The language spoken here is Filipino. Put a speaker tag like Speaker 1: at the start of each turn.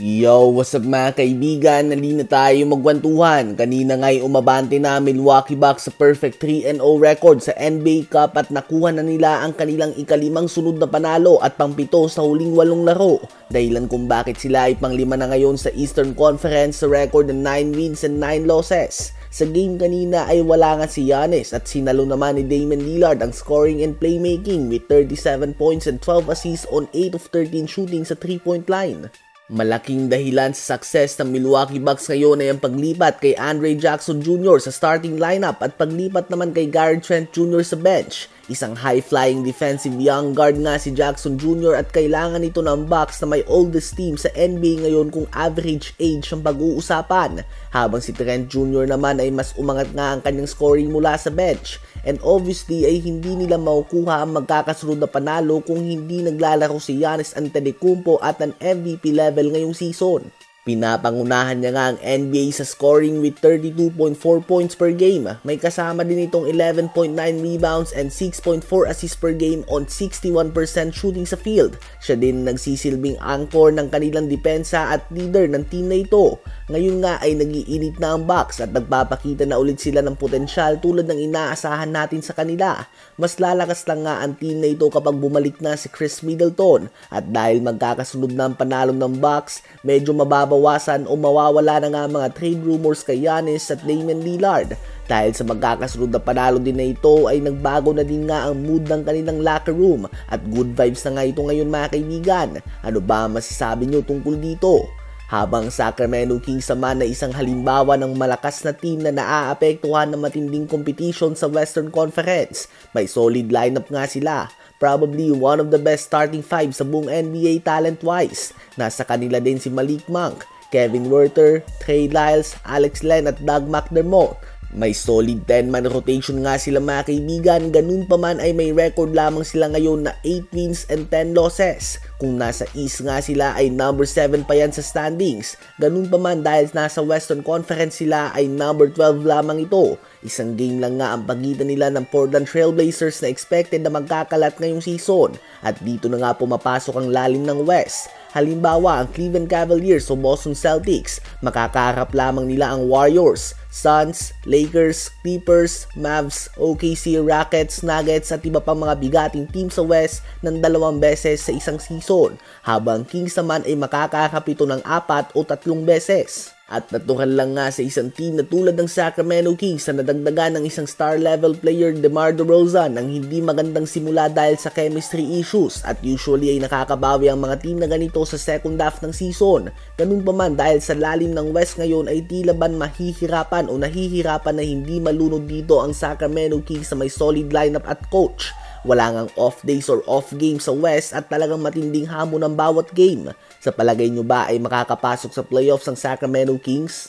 Speaker 1: Yo, what's up mga kaibigan? Nalina tayo magkwentuhan. Kanina nga'y umabante na Milwaukee Bucks sa perfect 3-0 record sa NBA Cup at nakuha na nila ang kanilang ikalimang sunod na panalo at pangpito sa huling 8 laro. Dahilan kung bakit sila ay panglima na ngayon sa Eastern Conference sa record ng 9 wins and 9 losses. Sa game kanina ay wala nga si Giannis at sinalo naman ni Damian Lillard ang scoring and playmaking with 37 points and 12 assists on 8 of 13 shooting sa 3-point line. Malaking dahilan sa success ng Milwaukee Bucks ngayon ay ang paglipat kay Andre Jackson Jr. sa starting lineup at paglipat naman kay Gary Trent Jr. sa bench. Isang high-flying defensive young guard nga si Jackson Jr. at kailangan ito ng Bucks na may oldest team sa NBA ngayon kung average age ang pag-uusapan. Habang si Trent Jr. naman ay mas umangat nga ang kanyang scoring mula sa bench. And obviously ay hindi nila makukuha ang magkakasunod na panalo kung hindi naglalaro si Giannis Antetokounmpo at an MVP level ngayong season. Pinapangunahan niya nga ang NBA sa scoring with 32.4 points per game. May kasama din itong 11.9 rebounds and 6.4 assists per game on 61% shooting sa field. Siya din nagsisilbing anchor ng kanilang depensa at leader ng team na ito. Ngayon nga ay nag-iinit na ang Bucks at nagpapakita na ulit sila ng potensyal tulad ng inaasahan natin sa kanila. Mas lalakas lang nga ang team na ito kapag bumalik na si Chris Middleton at dahil magkakasunod na ang panalo ng Bucks, medyo mababawasan o mawawala na nga mga trade rumors kay Giannis at Damian Lillard. Dahil sa magkakasunod na panalo din na ito ay nagbago na din nga ang mood ng kanilang locker room at good vibes na nga ito ngayon mga kaibigan. Ano ba masasabi nyo tungkol dito? Habang Sacramento Kings naman na isang halimbawa ng malakas na team na naaapektuhan ng matinding competition sa Western Conference. May solid lineup nga sila. Probably one of the best starting five sa buong NBA talent-wise. Nasa kanila din si Malik Monk, Kevin Huerter, Trey Lyles, Alex Len at Doug McDermott. May solid 10-man rotation nga sila mga kaibigan, ganun pa man ay may record lamang sila ngayon na 8 wins and 10 losses. Kung nasa East nga sila ay number 7 pa yan sa standings. Ganun pa man dahil nasa Western Conference sila ay number 12 lamang ito. Isang game lang nga ang pagitan nila ng Portland Trail Blazers na expected na magkakalat ngayong season. At dito na nga pumapasok ang lalim ng West. Halimbawa, ang Cleveland Cavaliers o Boston Celtics, makakaharap lamang nila ang Warriors, Suns, Lakers, Clippers, Mavs, OKC, Rockets, Nuggets at iba pang mga bigating team sa West ng 2 beses sa isang season, habang Kings naman ay makakaharap ito ng 4 o 3 beses. At natural lang nga sa isang team na tulad ng Sacramento Kings na nadagdagan ng isang star-level player DeMar DeRozan ang hindi magandang simula dahil sa chemistry issues at usually ay nakakabawi ang mga team na ganito sa second half ng season. Ganun pa man dahil sa lalim ng West ngayon ay tila ban mahihirapan o nahihirapan na hindi malunod dito ang Sacramento Kings na may solid lineup at coach. Wala ngang off days or off games sa West at talagang matinding hamon ng bawat game. Sa palagay nyo ba ay makakapasok sa playoffs ang Sacramento Kings?